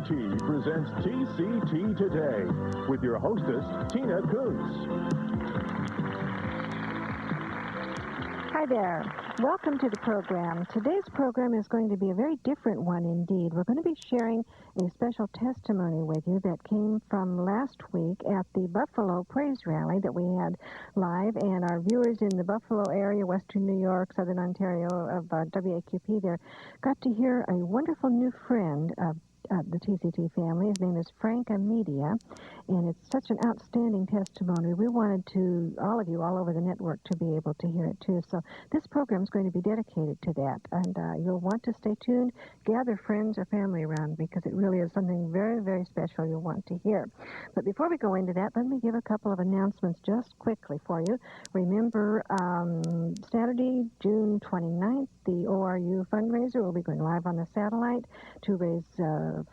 KTTT presents TCT Today with your hostess, Tina Kuntz. Hi there. Welcome to the program. Today's program is going to be a very different one indeed. We're going to be sharing a special testimony with you that came from last week at the Buffalo Praise Rally that we had live, and our viewers in the Buffalo area, Western New York, Southern Ontario of WAQP there got to hear a wonderful new friend of the TCT family. His name is Frank Amedia, and it's such an outstanding testimony. We wanted to, all of you all over the network, to be able to hear it too. So this program is going to be dedicated to that, and you'll want to stay tuned, gather friends or family around, because it really is something very, very special you'll want to hear. But before we go into that, let me give a couple of announcements just quickly for you. Remember, Saturday, June 29th, the ORU fundraiser will be going live on the satellite to raise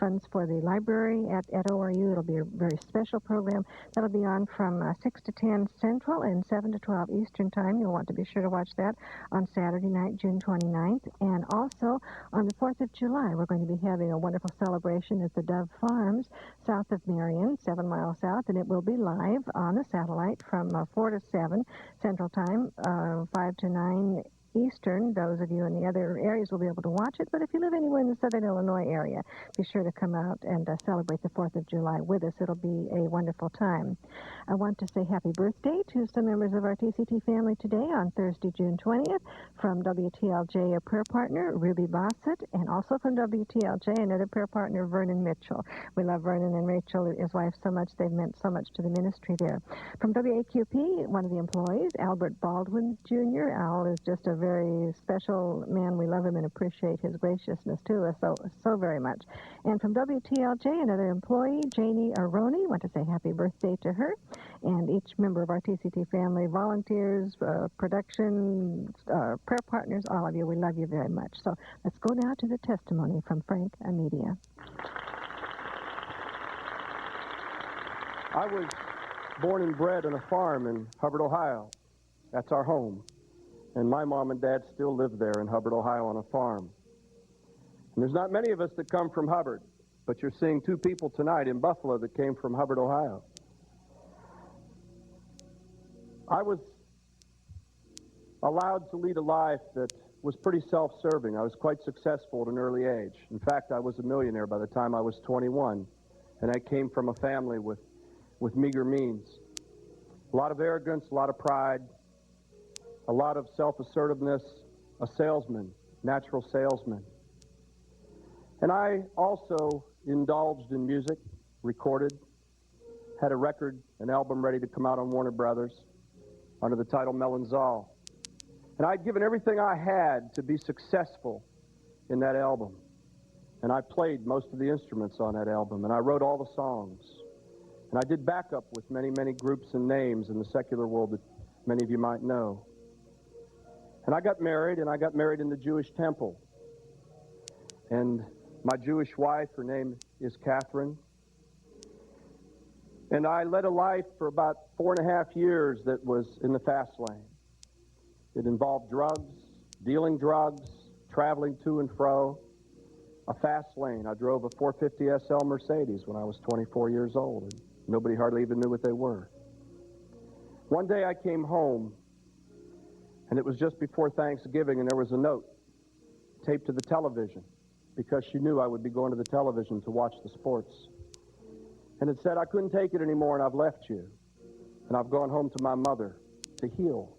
funds for the library at ORU. It'll be a very special program. That'll be on from 6 to 10 Central and 7 to 12 Eastern Time. You'll want to be sure to watch that on Saturday night, June 29th. And also on the 4th of July, we're going to be having a wonderful celebration at the Dove Farms, south of Marion, 7 miles south, and it will be live on the satellite from 4 to 7 Central Time, 5 to 9 Eastern. Those of you in the other areas will be able to watch it, but if you live anywhere in the Southern Illinois area, be sure to come out and celebrate the 4th of July with us. It'll be a wonderful time. I want to say happy birthday to some members of our TCT family today on Thursday, June 20th. From WTLJ, a prayer partner, Ruby Bassett, and also from WTLJ, another prayer partner, Vernon Mitchell. We love Vernon and Rachel, his wife, so much. They've meant so much to the ministry there. From WAQP, one of the employees, Albert Baldwin Jr. Al is just a very special man. We love him and appreciate his graciousness to us so very much. And from WTLJ, another employee, Janie Aroni, want to say happy birthday to her. And each member of our TCT family, volunteers, production, prayer partners, all of you, we love you very much. So let's go now to the testimony from Frank Amedia. I was born and bred on a farm in Hubbard, Ohio. That's our home. And my mom and dad still live there in Hubbard, Ohio on a farm. And there's not many of us that come from Hubbard, but you're seeing two people tonight in Buffalo that came from Hubbard, Ohio. I was allowed to lead a life that was pretty self-serving. I was quite successful at an early age. In fact, I was a millionaire by the time I was 21, and I came from a family with meager means. A lot of arrogance, a lot of pride, a lot of self-assertiveness, a salesman, natural salesman. And I also indulged in music, recorded, had a record, an album ready to come out on Warner Brothers under the title Melonzal. And I'd given everything I had to be successful in that album. And I played most of the instruments on that album, and I wrote all the songs. And I did backup with many, many groups and names in the secular world that many of you might know. And I got married, and I got married in the Jewish temple. And my Jewish wife, her name is Catherine. And I led a life for about 4.5 years that was in the fast lane. It involved drugs, dealing drugs, traveling to and fro, a fast lane. I drove a 450 SL Mercedes when I was 24 years old, and nobody hardly even knew what they were. One day I came home, and it was just before Thanksgiving, and there was a note taped to the television because she knew I would be going to the television to watch the sports. And it said, "I couldn't take it anymore, and I've left you. And I've gone home to my mother to heal."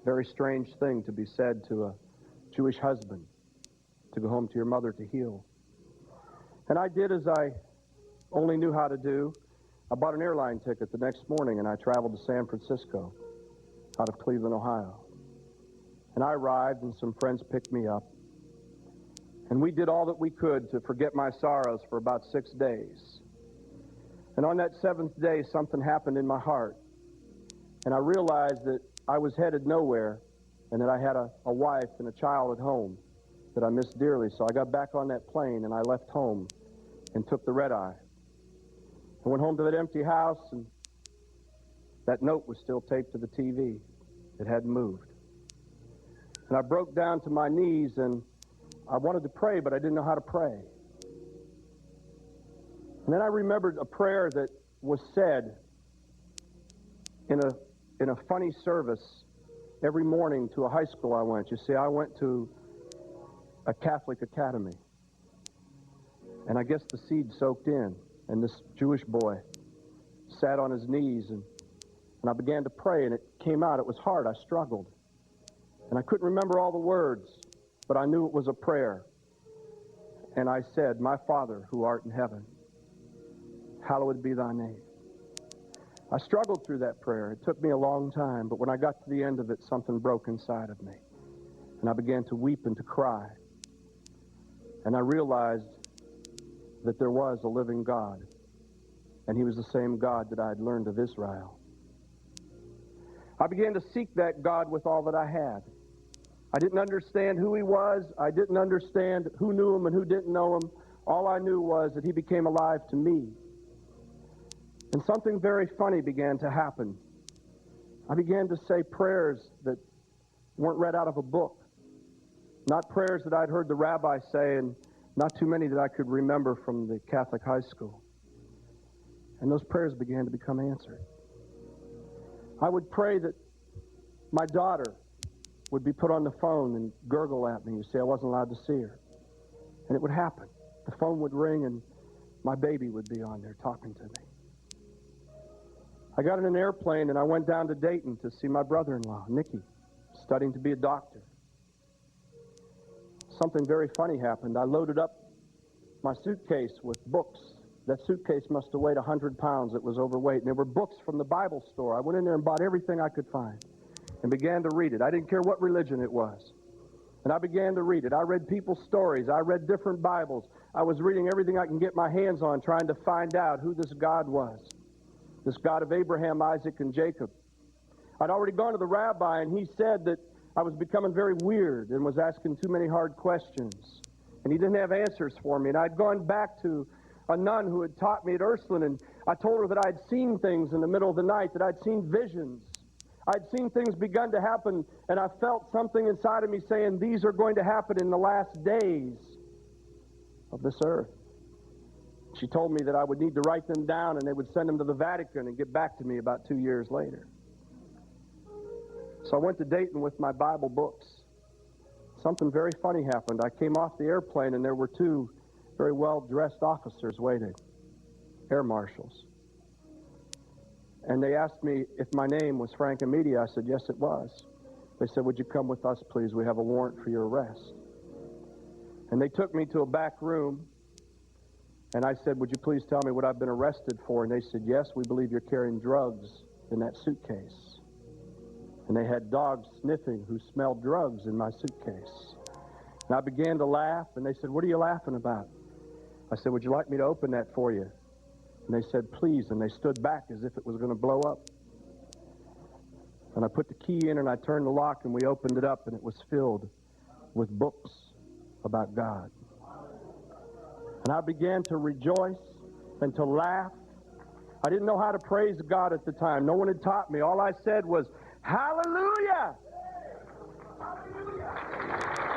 Very strange thing to be said to a Jewish husband, to go home to your mother to heal. And I did as I only knew how to do. I bought an airline ticket the next morning, and I traveled to San Francisco out of Cleveland, Ohio. And I arrived, and some friends picked me up. And we did all that we could to forget my sorrows for about 6 days. And on that 7th day, something happened in my heart. And I realized that I was headed nowhere, and that I had a wife and a child at home that I missed dearly. So I got back on that plane, and I left home and took the red eye. I went home to that empty house, and that note was still taped to the TV. It hadn't moved. And I broke down to my knees, and I wanted to pray, but I didn't know how to pray. And then I remembered a prayer that was said in a funny service every morning to a high school I went. You see, I went to a Catholic academy. And I guess the seed soaked in. And this Jewish boy sat on his knees, and I began to pray, and it came out. It was hard. I struggled. And I couldn't remember all the words, but I knew it was a prayer. And I said, "My Father, who art in heaven, hallowed be thy name." I struggled through that prayer. It took me a long time, but when I got to the end of it, something broke inside of me. And I began to weep and to cry. And I realized that there was a living God, and he was the same God that I had learned of Israel. I began to seek that God with all that I had. I didn't understand who he was. I didn't understand who knew him and who didn't know him. All I knew was that he became alive to me. And something very funny began to happen. I began to say prayers that weren't read out of a book. Not prayers that I'd heard the rabbi say, and not too many that I could remember from the Catholic high school. And those prayers began to become answered. I would pray that my daughter would be put on the phone and gurgle at me. You see, I wasn't allowed to see her. And it would happen. The phone would ring and my baby would be on there talking to me. I got in an airplane and I went down to Dayton to see my brother-in-law, Nicky, studying to be a doctor. Something very funny happened. I loaded up my suitcase with books. That suitcase must have weighed 100 pounds. It was overweight. And there were books from the Bible store. I went in there and bought everything I could find and began to read it. I didn't care what religion it was. And I began to read it. I read people's stories. I read different Bibles. I was reading everything I can get my hands on, trying to find out who this God was. This God of Abraham, Isaac, and Jacob. I'd already gone to the rabbi, and he said that I was becoming very weird and was asking too many hard questions. And he didn't have answers for me. And I'd gone back to a nun who had taught me at Ursuline, and I told her that I'd seen things in the middle of the night, that I'd seen visions. I'd seen things begun to happen, and I felt something inside of me saying, these are going to happen in the last days of this earth. She told me that I would need to write them down, and they would send them to the Vatican and get back to me about 2 years later. So I went to Dayton with my Bible books. Something very funny happened. I came off the airplane, and there were two very well-dressed officers waiting, air marshals. And they asked me if my name was Frank Amedia. I said, yes, it was. They said, would you come with us, please? We have a warrant for your arrest. And they took me to a back room, and I said, would you please tell me what I've been arrested for? And they said, yes, we believe you're carrying drugs in that suitcase. And they had dogs sniffing who smelled drugs in my suitcase. And I began to laugh, and they said, what are you laughing about? I said, would you like me to open that for you? And they said, please. And they stood back as if it was going to blow up. And I put the key in, and I turned the lock, and we opened it up, and it was filled with books about God. And I began to rejoice and to laugh. I didn't know how to praise God at the time. No one had taught me. All I said was, hallelujah!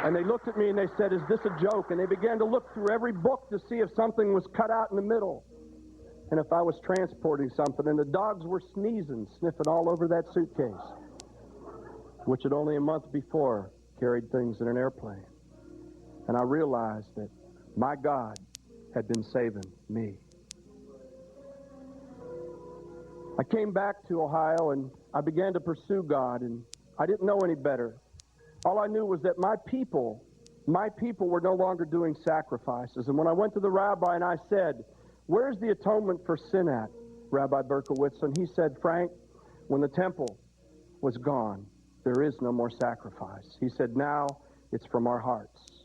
And they looked at me and they said, is this a joke? And they began to look through every book to see if something was cut out in the middle and if I was transporting something. And the dogs were sneezing, sniffing all over that suitcase, which had only a month before carried things in an airplane. And I realized that my God had been saving me. I came back to Ohio and I began to pursue God, and I didn't know any better. All I knew was that my people were no longer doing sacrifices. And when I went to the rabbi and I said, where's the atonement for sin at, Rabbi Berkowitz? And he said, Frank, when the temple was gone, there is no more sacrifice. He said, now it's from our hearts.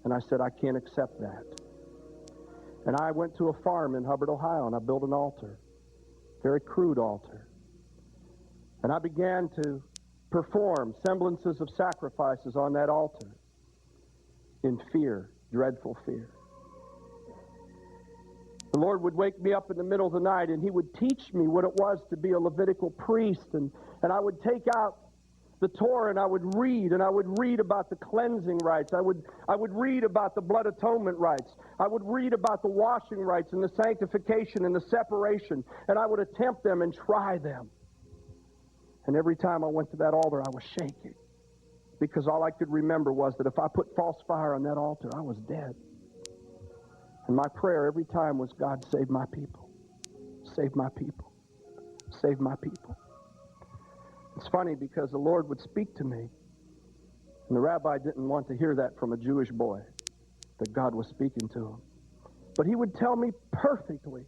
And I said, I can't accept that. And I went to a farm in Hubbard, Ohio, and I built an altar, very crude altar. And I began to perform semblances of sacrifices on that altar in fear, dreadful fear. The Lord would wake me up in the middle of the night, and he would teach me what it was to be a Levitical priest, and I would take out the Torah and I would read about the cleansing rites. I would read about the blood atonement rites. I would read about the washing rites and the sanctification and the separation, and I would attempt them and try them. And every time I went to that altar, I was shaking, because all I could remember was that if I put false fire on that altar, I was dead. And my prayer every time was, God, save my people. Save my people. Save my people. It's funny because the Lord would speak to me, and the rabbi didn't want to hear that from a Jewish boy, that God was speaking to him. But he would tell me perfectly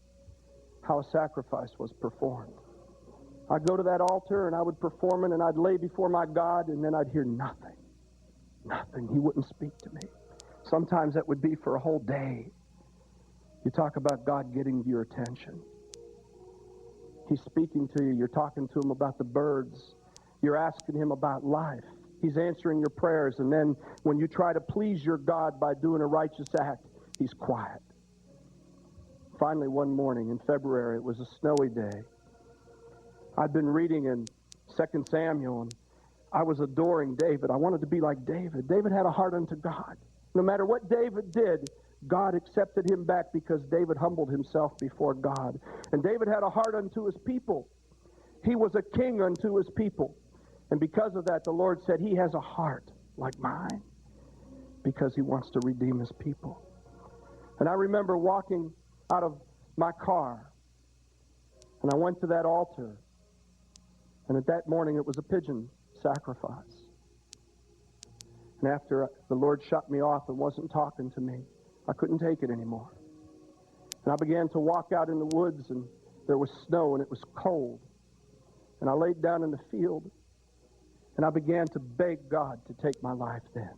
how a sacrifice was performed. I'd go to that altar and I would perform it, and I'd lay before my God, and then I'd hear nothing. Nothing. He wouldn't speak to me. Sometimes that would be for a whole day. You talk about God getting your attention. He's speaking to you. You're talking to him about the birds. You're asking him about life. He's answering your prayers. And then when you try to please your God by doing a righteous act, he's quiet. Finally, one morning in February, it was a snowy day. I'd been reading in 2 Samuel, and I was adoring David. I wanted to be like David. David had a heart unto God. No matter what David did, God accepted him back because David humbled himself before God. And David had a heart unto his people. He was a king unto his people. And because of that, the Lord said, he has a heart like mine, because he wants to redeem his people. And I remember walking out of my car, and I went to that altar. And at that morning, it was a pigeon sacrifice. And after the Lord shut me off and wasn't talking to me, I couldn't take it anymore. And I began to walk out in the woods, and there was snow, and it was cold. And I laid down in the field, and I began to beg God to take my life then.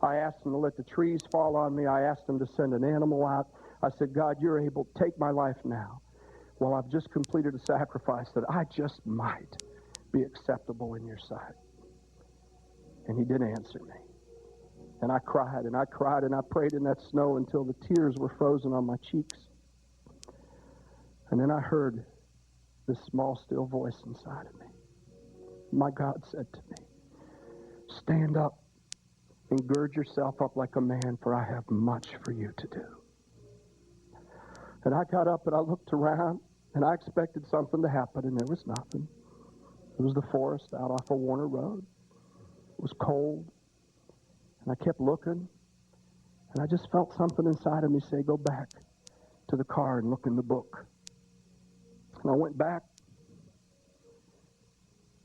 I asked him to let the trees fall on me. I asked him to send an animal out. I said, God, you're able to take my life now. Well, I've just completed a sacrifice that I just might be acceptable in your sight. And he didn't answer me. And I cried, and I cried, and I prayed in that snow until the tears were frozen on my cheeks. And then I heard this small, still voice inside of me. My God said to me, stand up and gird yourself up like a man, for I have much for you to do. And I got up and I looked around, and I expected something to happen, and there was nothing. It was the forest out off of Warner Road. It was cold. And I kept looking, and I just felt something inside of me say, go back to the car and look in the book. And I went back.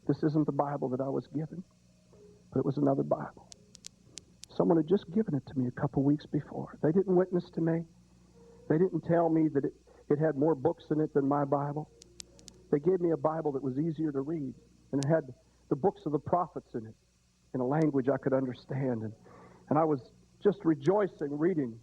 This isn't the Bible that I was given, but it was another Bible. Someone had just given it to me a couple weeks before. They didn't witness to me. They didn't tell me that it had more books in it than my Bible. They gave me a Bible that was easier to read, and it had the books of the prophets in it, in a language I could understand. And I was just rejoicing reading